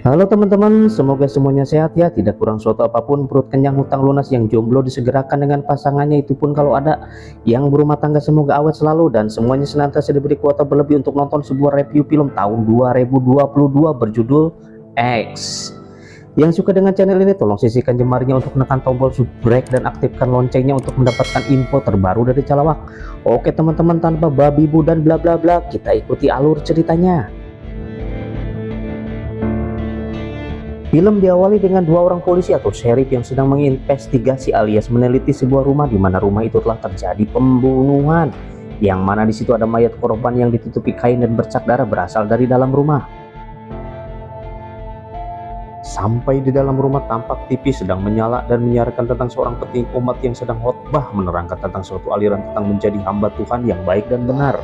Halo teman-teman, semoga semuanya sehat ya, tidak kurang suatu apapun, perut kenyang, hutang lunas, yang jomblo disegerakan dengan pasangannya, itu pun kalau ada, yang berumah tangga semoga awet selalu, dan semuanya senantiasa diberi kuota berlebih untuk nonton sebuah review film tahun 2022 berjudul X. Yang suka dengan channel ini tolong sisihkan jemarinya untuk menekan tombol subscribe dan aktifkan loncengnya untuk mendapatkan info terbaru dari Calawak. Oke teman-teman, tanpa babi bu dan bla bla bla, kita ikuti alur ceritanya. Film diawali dengan dua orang polisi atau sheriff yang sedang menginvestigasi alias meneliti sebuah rumah di mana rumah itu telah terjadi pembunuhan, yang mana di situ ada mayat korban yang ditutupi kain dan bercak darah berasal dari dalam rumah. Sampai di dalam rumah tampak TV sedang menyala dan menyiarkan tentang seorang petinggi umat yang sedang khotbah menerangkan tentang suatu aliran tentang menjadi hamba Tuhan yang baik dan benar.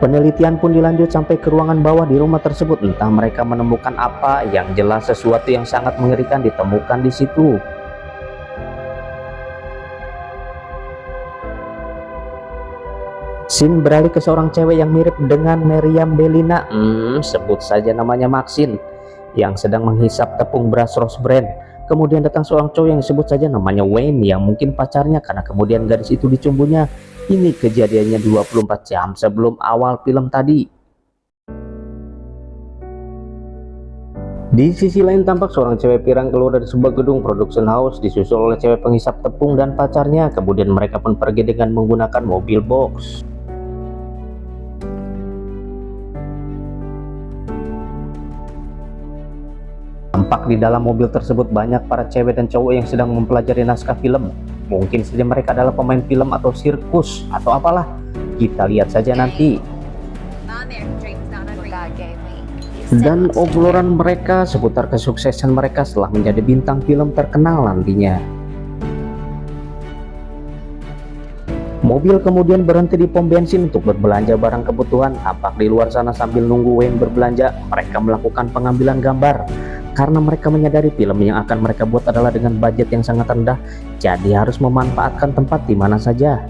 Penelitian pun dilanjut sampai ke ruangan bawah di rumah tersebut. Entah mereka menemukan apa, yang jelas sesuatu yang sangat mengerikan ditemukan di situ. Scene beralih ke seorang cewek yang mirip dengan Meriam Bellina, sebut saja namanya Maxine, yang sedang menghisap tepung beras Rose Brand. Kemudian datang seorang cowok yang disebut saja namanya Wayne, yang mungkin pacarnya karena kemudian gadis itu dicumbunya. Ini kejadiannya 24 jam sebelum awal film tadi. Di sisi lain tampak seorang cewek pirang keluar dari sebuah gedung production house disusul oleh cewek penghisap tepung dan pacarnya. Kemudian mereka pun pergi dengan menggunakan mobil box. Tampak di dalam mobil tersebut banyak para cewek dan cowok yang sedang mempelajari naskah film. Mungkin saja mereka adalah pemain film atau sirkus atau apalah. Kita lihat saja nanti. Dan obrolan mereka seputar kesuksesan mereka setelah menjadi bintang film terkenal nantinya. Mobil kemudian berhenti di pom bensin untuk berbelanja barang kebutuhan. Tampak di luar sana sambil nunggu Wayne berbelanja, mereka melakukan pengambilan gambar. Karena mereka menyadari film yang akan mereka buat adalah dengan budget yang sangat rendah, jadi harus memanfaatkan tempat di mana saja.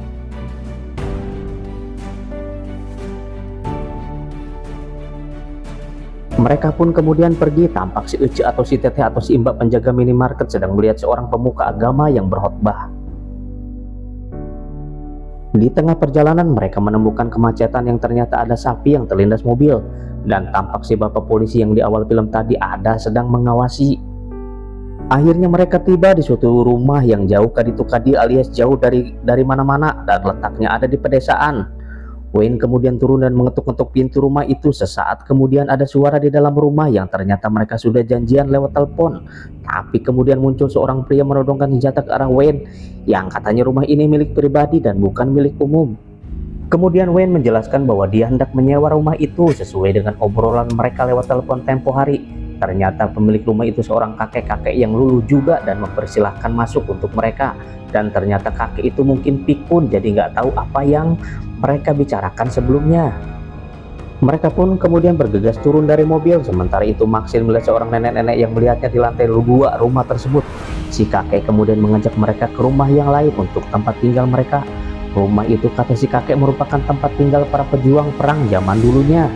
Mereka pun kemudian pergi. Tampak si Ece atau si Teteh atau si Mbak penjaga minimarket sedang melihat seorang pemuka agama yang berkhotbah. Di tengah perjalanan mereka menemukan kemacetan yang ternyata ada sapi yang terlindas mobil. Dan tampak si bapak polisi yang di awal film tadi ada sedang mengawasi. Akhirnya mereka tiba di suatu rumah yang jauh kadi-tukadi alias jauh dari mana-mana dan letaknya ada di pedesaan. Wayne kemudian turun dan mengetuk-ketuk pintu rumah itu. Sesaat kemudian ada suara di dalam rumah yang ternyata mereka sudah janjian lewat telepon. Tapi kemudian muncul seorang pria menodongkan senjata ke arah Wayne, yang katanya rumah ini milik pribadi dan bukan milik umum. Kemudian Wayne menjelaskan bahwa dia hendak menyewa rumah itu sesuai dengan obrolan mereka lewat telepon tempo hari. Ternyata pemilik rumah itu seorang kakek-kakek yang luluh juga dan mempersilahkan masuk untuk mereka. Dan ternyata kakek itu mungkin pikun, jadi nggak tahu apa yang mereka bicarakan sebelumnya. Mereka pun kemudian bergegas turun dari mobil. Sementara itu Maxine melihat seorang nenek-nenek yang melihatnya di lantai 2 rumah tersebut. Si kakek kemudian mengajak mereka ke rumah yang lain untuk tempat tinggal mereka. Rumah itu kata si kakek merupakan tempat tinggal para pejuang perang zaman dulunya.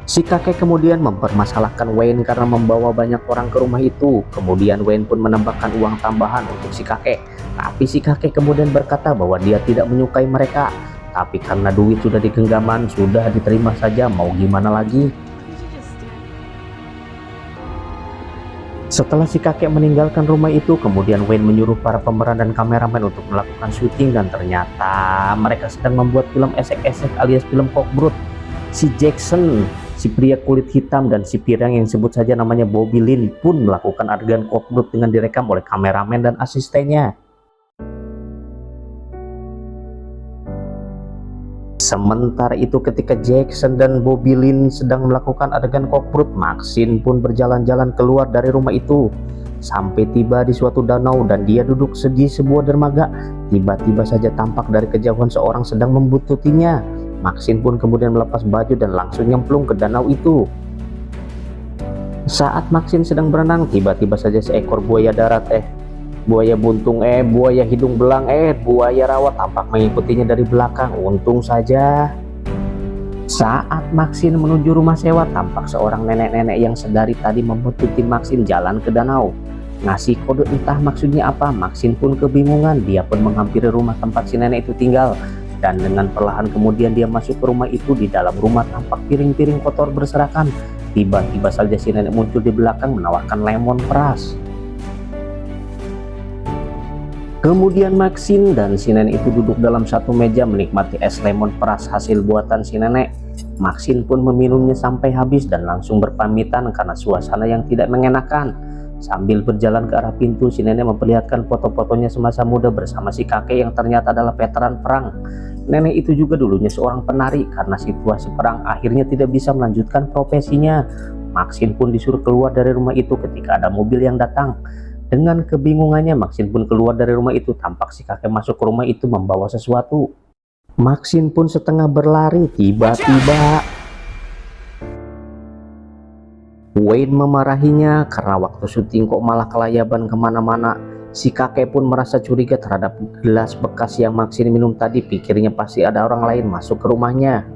Si kakek kemudian mempermasalahkan Wayne karena membawa banyak orang ke rumah itu. Kemudian Wayne pun menambahkan uang tambahan untuk si kakek. Tapi si kakek kemudian berkata bahwa dia tidak menyukai mereka. Tapi karena duit sudah di genggaman, sudah diterima saja, mau gimana lagi. Setelah si kakek meninggalkan rumah itu, kemudian Wayne menyuruh para pemeran dan kameramen untuk melakukan syuting. Dan ternyata mereka sedang membuat film esek-esek alias film kokbrut. Si Jackson, si pria kulit hitam, dan si pirang yang sebut saja namanya Bobby Lynn pun melakukan adegan kokbrut dengan direkam oleh kameramen dan asistennya. Sementara itu ketika Jackson dan Bobby Lynn sedang melakukan adegan kokbrut, Maxine pun berjalan-jalan keluar dari rumah itu sampai tiba di suatu danau dan dia duduk di sebuah dermaga. Tiba-tiba saja tampak dari kejauhan seorang sedang membuntutinya. Maxine pun kemudian melepas baju dan langsung nyemplung ke danau itu. Saat Maxine sedang berenang, tiba-tiba saja seekor buaya darat Buaya buntung, buaya hidung belang, buaya rawa tampak mengikutinya dari belakang. Untung saja saat Maxine menuju rumah sewa, tampak seorang nenek-nenek yang sedari tadi membuntuti Maxine jalan ke danau. Ngasih kode entah maksudnya apa. Maxine pun kebingungan. Dia pun menghampiri rumah tempat si nenek itu tinggal. Dan dengan perlahan kemudian dia masuk ke rumah itu. Di dalam rumah tampak piring-piring kotor berserakan. Tiba-tiba saja si nenek muncul di belakang menawarkan lemon peras. Kemudian Maxine dan si nenek itu duduk dalam satu meja menikmati es lemon peras hasil buatan si nenek. Maxine pun meminumnya sampai habis dan langsung berpamitan karena suasana yang tidak mengenakan. Sambil berjalan ke arah pintu, si nenek memperlihatkan foto-fotonya semasa muda bersama si kakek yang ternyata adalah veteran perang. Nenek itu juga dulunya seorang penari. Karena situasi perang akhirnya tidak bisa melanjutkan profesinya. Maxine pun disuruh keluar dari rumah itu ketika ada mobil yang datang. Dengan kebingungannya, Maxine pun keluar dari rumah itu. Tampak si kakek masuk ke rumah itu membawa sesuatu. Maxine pun setengah berlari. Tiba-tiba Wayne memarahinya karena waktu syuting kok malah kelayaban kemana-mana. Si kakek pun merasa curiga terhadap gelas bekas yang Maxine minum tadi. Pikirnya pasti ada orang lain masuk ke rumahnya.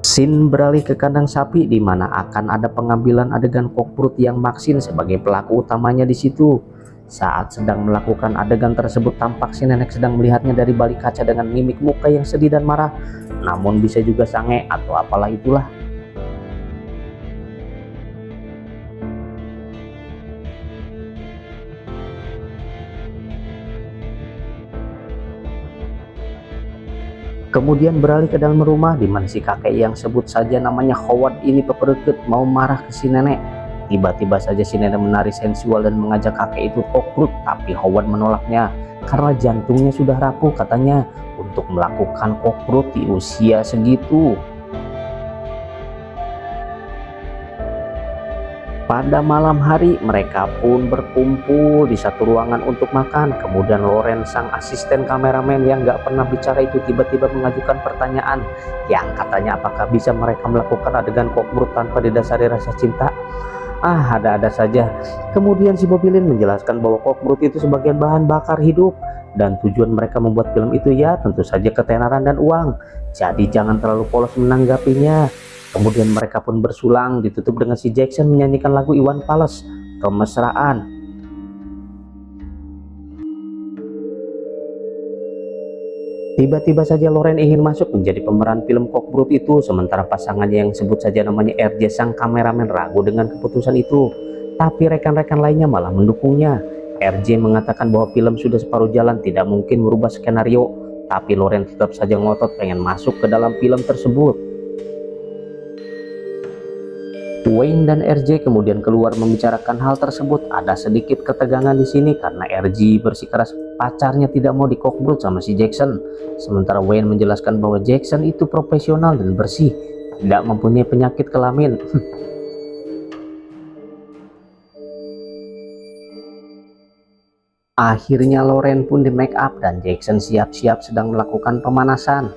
Scene beralih ke kandang sapi di mana akan ada pengambilan adegan kokbrut yang Maxine sebagai pelaku utamanya di situ. Saat sedang melakukan adegan tersebut, tampak si nenek sedang melihatnya dari balik kaca dengan mimik muka yang sedih dan marah. Namun bisa juga sange atau apalah itulah. Kemudian beralih ke dalam rumah di mana si kakek yang sebut saja namanya Howard ini pepereket mau marah ke si nenek. Tiba-tiba saja si nenek menari sensual dan mengajak kakek itu kokbrut, tapi Howard menolaknya karena jantungnya sudah rapuh katanya untuk melakukan kokbrut di usia segitu. Pada malam hari mereka pun berkumpul di satu ruangan untuk makan. Kemudian Loren, sang asisten kameramen yang gak pernah bicara itu, tiba-tiba mengajukan pertanyaan yang katanya apakah bisa mereka melakukan adegan kokbrut tanpa didasari rasa cinta. Ada-ada saja. Kemudian si Bobby Lynn menjelaskan bahwa kokbrut itu sebagai bahan bakar hidup dan tujuan mereka membuat film itu ya tentu saja ketenaran dan uang. Jadi jangan terlalu polos menanggapinya. Kemudian mereka pun bersulang, ditutup dengan si Jackson menyanyikan lagu Iwan Fals, Kemesraan. Tiba-tiba saja Loren ingin masuk menjadi pemeran film kokbrut itu, sementara pasangannya yang sebut saja namanya RJ sang kameramen ragu dengan keputusan itu. Tapi rekan-rekan lainnya malah mendukungnya. RJ mengatakan bahwa film sudah separuh jalan, tidak mungkin merubah skenario. Tapi Loren tetap saja ngotot pengen masuk ke dalam film tersebut. Wayne dan RJ kemudian keluar membicarakan hal tersebut. Ada sedikit ketegangan di sini karena RJ bersikeras pacarnya tidak mau dikokbrut sama si Jackson. Sementara Wayne menjelaskan bahwa Jackson itu profesional dan bersih, tidak mempunyai penyakit kelamin. Akhirnya Loren pun di make up dan Jackson siap-siap sedang melakukan pemanasan.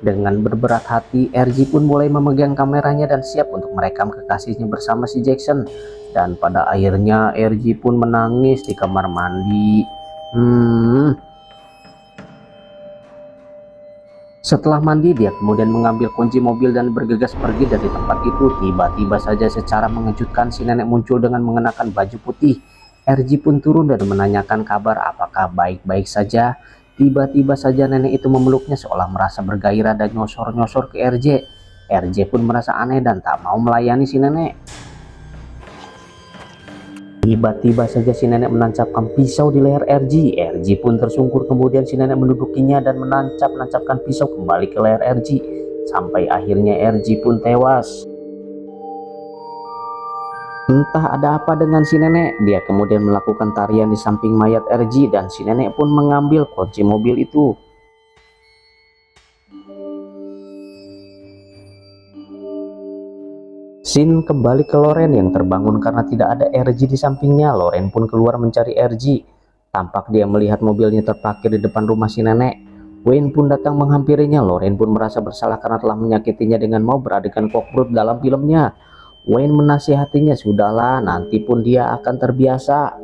Dengan berberat hati, RJ pun mulai memegang kameranya dan siap untuk merekam kekasihnya bersama si Jackson. Dan pada akhirnya RJ pun menangis di kamar mandi. Setelah mandi, dia kemudian mengambil kunci mobil dan bergegas pergi dari tempat itu. Tiba-tiba saja secara mengejutkan si nenek muncul dengan mengenakan baju putih. RJ pun turun dan menanyakan kabar apakah baik-baik saja. Tiba-tiba saja nenek itu memeluknya seolah merasa bergairah dan nyosor-nyosor ke RJ. RJ pun merasa aneh dan tak mau melayani si nenek. Tiba-tiba saja si nenek menancapkan pisau di leher RJ. RJ pun tersungkur, kemudian si nenek mendudukinya dan menancapkan pisau kembali ke leher RJ. Sampai akhirnya RJ pun tewas. Entah ada apa dengan si nenek, dia kemudian melakukan tarian di samping mayat RJ dan si nenek pun mengambil kunci mobil itu. Scene kembali ke Loren yang terbangun karena tidak ada RJ di sampingnya. Loren pun keluar mencari RJ. Tampak dia melihat mobilnya terparkir di depan rumah si nenek. Wayne pun datang menghampirinya. Loren pun merasa bersalah karena telah menyakitinya dengan mau beradegan kokbrut dalam filmnya. Wayne menasihatinya, sudahlah, nanti pun dia akan terbiasa.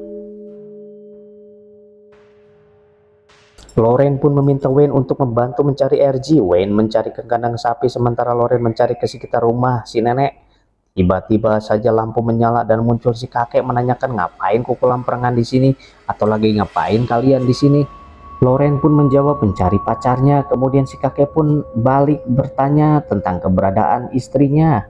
Loren pun meminta Wayne untuk membantu mencari RG. Wayne mencari ke kandang sapi sementara Loren mencari ke sekitar rumah si nenek. Tiba-tiba saja lampu menyala dan muncul si kakek menanyakan, ngapain kok perangan di sini, atau lagi ngapain kalian di sini. Loren pun menjawab mencari pacarnya. Kemudian si kakek pun balik bertanya tentang keberadaan istrinya.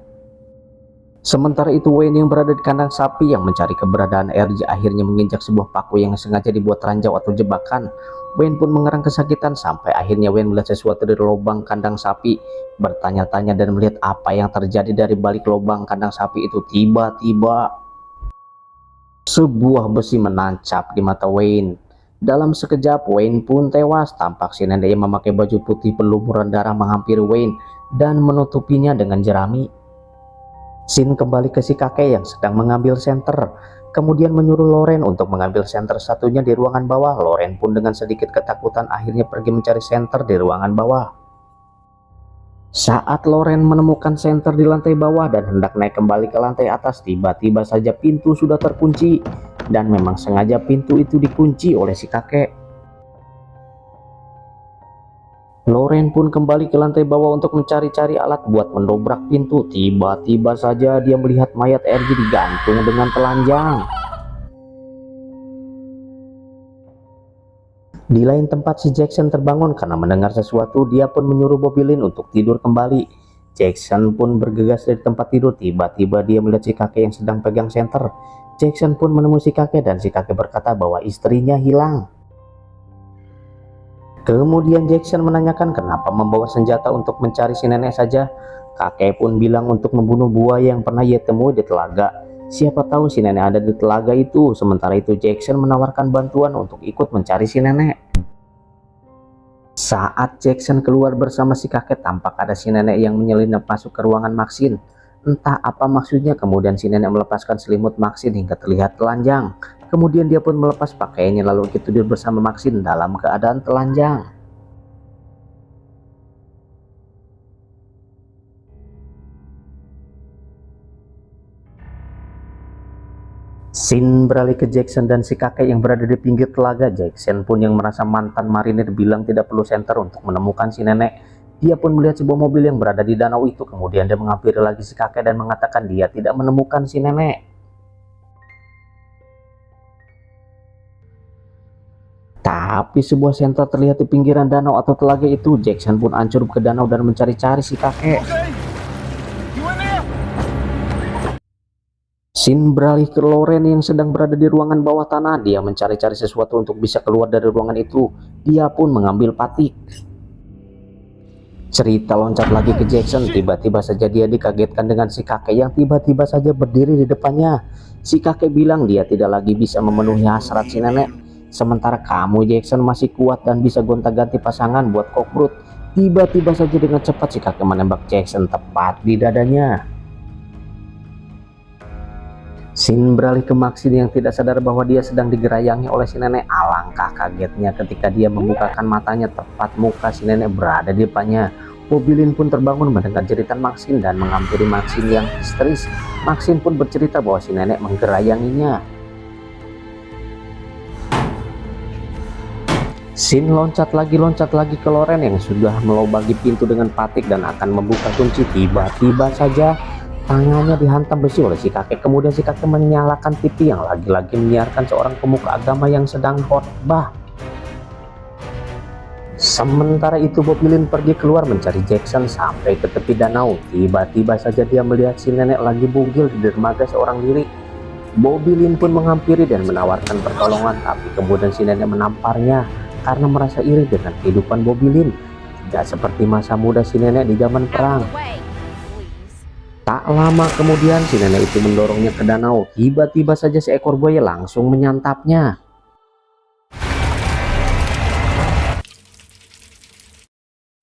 Sementara itu Wayne yang berada di kandang sapi yang mencari keberadaan RJ akhirnya menginjak sebuah paku yang sengaja dibuat ranjau atau jebakan. Wayne pun mengerang kesakitan sampai akhirnya Wayne melihat sesuatu dari lubang kandang sapi. Bertanya-tanya dan melihat apa yang terjadi dari balik lubang kandang sapi itu. Tiba-tiba sebuah besi menancap di mata Wayne. Dalam sekejap Wayne pun tewas. Tampak si nenek yang memakai baju putih berlumuran darah menghampiri Wayne dan menutupinya dengan jerami. Sin kembali ke si kakek yang sedang mengambil senter, kemudian menyuruh Loren untuk mengambil senter satunya di ruangan bawah. Loren pun dengan sedikit ketakutan akhirnya pergi mencari senter di ruangan bawah. Saat Loren menemukan senter di lantai bawah dan hendak naik kembali ke lantai atas, tiba-tiba saja pintu sudah terkunci, dan memang sengaja pintu itu dikunci oleh si kakek. Loren pun kembali ke lantai bawah untuk mencari-cari alat buat mendobrak pintu. Tiba-tiba saja dia melihat mayat RJ digantung dengan telanjang. Di lain tempat si Jackson terbangun karena mendengar sesuatu. Dia pun menyuruh Bobby Lynn untuk tidur kembali. Jackson pun bergegas dari tempat tidur. Tiba-tiba dia melihat si kakek yang sedang pegang senter. Jackson pun menemui si kakek dan si kakek berkata bahwa istrinya hilang. Kemudian Jackson menanyakan kenapa membawa senjata untuk mencari si nenek saja. Kakek pun bilang untuk membunuh buaya yang pernah ia temui di telaga. Siapa tahu si nenek ada di telaga itu. Sementara itu Jackson menawarkan bantuan untuk ikut mencari si nenek. Saat Jackson keluar bersama si kakek, tampak ada si nenek yang menyelinap masuk ke ruangan Maxine. Entah apa maksudnya. Kemudian si nenek melepaskan selimut Maxine hingga terlihat telanjang. Kemudian dia pun melepas pakaiannya lalu tidur bersama Maxine dalam keadaan telanjang. Scene beralih ke Jackson dan si kakek yang berada di pinggir telaga. Jackson pun yang merasa mantan marinir bilang tidak perlu senter untuk menemukan si nenek. Dia pun melihat sebuah mobil yang berada di danau itu. Kemudian dia menghampiri lagi si kakek dan mengatakan dia tidak menemukan si nenek. Tapi sebuah senter terlihat di pinggiran danau atau telaga itu. Jackson pun ancur ke danau dan mencari-cari si kakek. Scene beralih ke Loren yang sedang berada di ruangan bawah tanah. Dia mencari-cari sesuatu untuk bisa keluar dari ruangan itu. Dia pun mengambil patik. Cerita loncat lagi ke Jackson. Tiba-tiba saja dia dikagetkan dengan si kakek yang tiba-tiba saja berdiri di depannya. Si kakek bilang dia tidak lagi bisa memenuhi hasrat si nenek. Sementara kamu Jackson masih kuat dan bisa gonta-ganti pasangan buat Cockroach. Tiba-tiba saja dengan cepat si kakek menembak Jackson tepat di dadanya. Scene beralih ke Maxine yang tidak sadar bahwa dia sedang digerayangi oleh si nenek. Alangkah kagetnya ketika dia membukakan matanya, tepat muka si nenek berada di depannya. Bobby Lynn pun terbangun mendengar jeritan Maxine dan menghampiri Maxine yang histeris. Maxine pun bercerita bahwa si nenek menggerayanginya. Scene loncat lagi ke Loren yang sudah melobagi pintu dengan patik dan akan membuka kunci. Tiba-tiba saja tangannya dihantam besi oleh si kakek. Kemudian si kakek menyalakan TV yang lagi-lagi menyiarkan seorang pemuka agama yang sedang khotbah. Sementara itu Bobby Lynn pergi keluar mencari Jackson sampai ke tepi danau. Tiba-tiba saja dia melihat si nenek lagi bugil di dermaga seorang diri. Bobby Lynn pun menghampiri dan menawarkan pertolongan, tapi kemudian si nenek menamparnya karena merasa iri dengan kehidupan Bobby Lynn. Tidak seperti masa muda si nenek di zaman perang. Tak lama kemudian si nenek itu mendorongnya ke danau. Tiba-tiba saja seekor buaya langsung menyantapnya.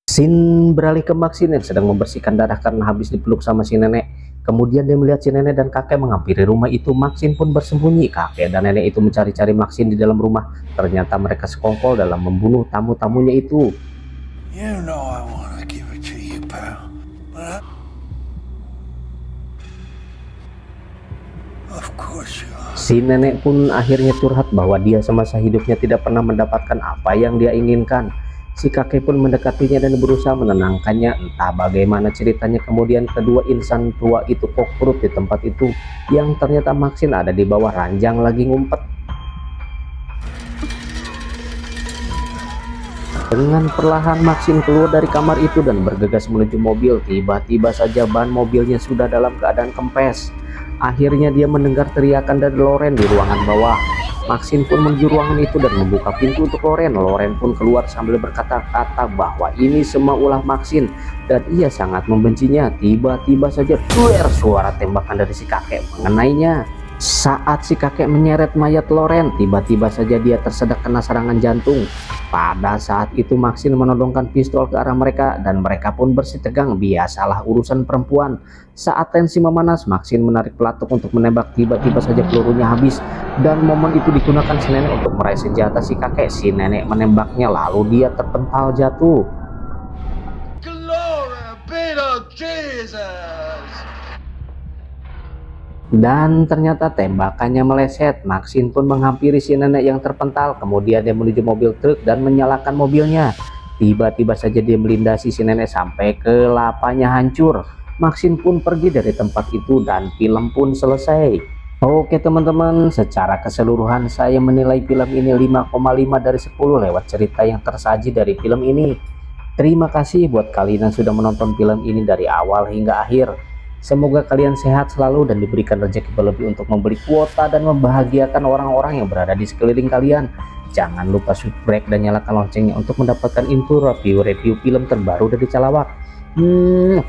Scene beralih ke Maxine yang sedang membersihkan darah karena habis dipeluk sama si nenek. Kemudian dia melihat si nenek dan kakek menghampiri rumah itu. Maxine pun bersembunyi. Kakek dan nenek itu mencari-cari Maxine di dalam rumah. Ternyata mereka sekongkol dalam membunuh tamu-tamunya itu. You know I wanna give it to you, pal. But of course. course you are. Si nenek pun akhirnya curhat bahwa dia semasa hidupnya tidak pernah mendapatkan apa yang dia inginkan. Si kakek pun mendekatinya dan berusaha menenangkannya. Entah bagaimana ceritanya, kemudian kedua insan tua itu kokrut di tempat itu, yang ternyata Maxine ada di bawah ranjang lagi ngumpet. Dengan perlahan Maxine keluar dari kamar itu dan bergegas menuju mobil. Tiba-tiba saja ban mobilnya sudah dalam keadaan kempes. Akhirnya dia mendengar teriakan dari Loren di ruangan bawah. Maxine pun menuju ruangan itu dan membuka pintu untuk Loren. Loren pun keluar sambil berkata-kata bahwa ini semua ulah Maxine dan ia sangat membencinya. Tiba-tiba saja suara tembakan dari si kakek mengenainya. Saat si kakek menyeret mayat Loren, tiba-tiba saja dia tersedak kena serangan jantung. Pada saat itu Maxine menodongkan pistol ke arah mereka dan mereka pun bersih tegang. Biasalah urusan perempuan. Saat tensi memanas, Maxine menarik pelatuk untuk menembak. Tiba-tiba saja pelurunya habis dan momen itu digunakan si nenek untuk meraih senjata si kakek. Si nenek menembaknya lalu dia terpental jatuh. Glory be to Jesus! Dan ternyata tembakannya meleset. Maxine pun menghampiri si nenek yang terpental. Kemudian dia menuju mobil truk dan menyalakan mobilnya. Tiba-tiba saja dia melindasi si nenek sampai kelapanya hancur. Maxine pun pergi dari tempat itu dan film pun selesai. Oke teman-teman, secara keseluruhan saya menilai film ini 5,5 dari 10 lewat cerita yang tersaji dari film ini. Terima kasih buat kalian yang sudah menonton film ini dari awal hingga akhir. Semoga kalian sehat selalu dan diberikan rezeki berlebih untuk membeli kuota dan membahagiakan orang-orang yang berada di sekeliling kalian. Jangan lupa subscribe dan nyalakan loncengnya untuk mendapatkan info review film terbaru dari Calawak.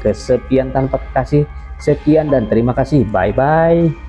Kesepian tanpa kasih. Sekian dan terima kasih. Bye-bye.